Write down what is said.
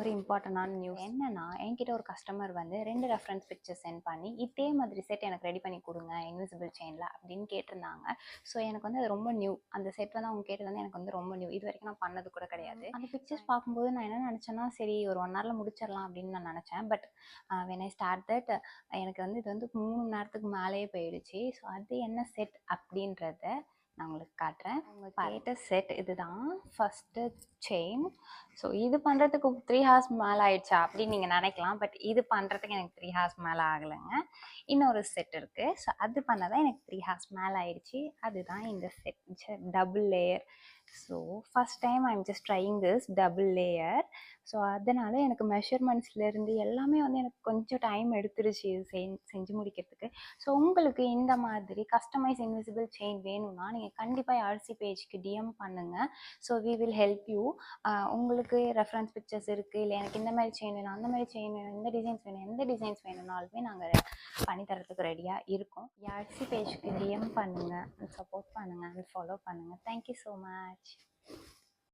ஒரு இம்பார்ட்டண்டான நியூஸ் என்னன்னா, என்கிட்ட ஒரு கஸ்டமர் வந்து 2 ரெஃபரன்ஸ் பிக்சர் சென்ட் பண்ணி, இதே மாதிரி செட் எனக்கு ரெடி பண்ணி கொடுங்க இன்விசிபிள் செயினில் அப்படின்னு கேட்டிருந்தாங்க. ஸோ எனக்கு வந்து அது ரொம்ப நியூ. அந்த செட் வந்து அவங்க கேட்டது வந்து எனக்கு வந்து ரொம்ப நியூ. இது வரைக்கும் நான் பண்ணது கூட கிடையாது. அந்த பிக்சர்ஸ் பார்க்கும்போது நான் என்ன நினச்சேன்னா, சரி ஒரு 1 ஹவரில் முடிச்சிடலாம் அப்படின்னு நான் நினச்சேன். But when I start that எனக்கு வந்து இது வந்து 3 மணி நேரத்துக்கு மேலேயே போயிடுச்சு. ஸோ அது என்ன செட் அப்படின்றத நான் உங்களுக்கு காட்டுறேன். அவங்க கேட்ட செட் இதுதான். First chain. ஸோ இது பண்ணுறதுக்கு 3 ஹார்ஸ் மேலே ஆயிடுச்சா அப்படின்னு நீங்கள் நினைக்கலாம். பட் இது பண்ணுறதுக்கு எனக்கு 3 ஹார்ஸ் மேலே ஆகலைங்க. இன்னொரு செட் இருக்குது. ஸோ அது பண்ணதான் எனக்கு 3 ஹார்ஸ் மேலே ஆயிடுச்சு. அதுதான் இந்த set double layer. So first time I'm just trying this double layer. So அதனால் எனக்கு மெஷர்மெண்ட்ஸ்லேருந்து எல்லாமே வந்து எனக்கு கொஞ்சம் டைம் எடுத்துருச்சு இது செஞ்சு முடிக்கிறதுக்கு. ஸோ உங்களுக்கு இந்த மாதிரி கஸ்டமைஸ் இன்விசிபிள் செயின் வேணும்னா நீங்கள் கண்டிப்பாக ஆர்சி பேஜ்க்கு டிஎம் பண்ணுங்கள். So we will help you. உங்களுக்கு ரெஃபரன்ஸ் பிக்சர்ஸ் இருக்குது, இல்லை எனக்கு இந்த மாதிரி செயின் வேணும், அந்த மாதிரி செயின் வேணும், இந்த டிசைன்ஸ் வேணும், எந்த டிசைன்ஸ் வேணும்னாலுமே நாங்கள் பண்ணித்தரத்துக்கு ரெடியாக இருக்கோம். ஆர்சி பேஜ்க்கு டிஎம் பண்ணுங்கள், சப்போர்ட் பண்ணுங்கள், ஃபாலோ பண்ணுங்கள். Thank you so much.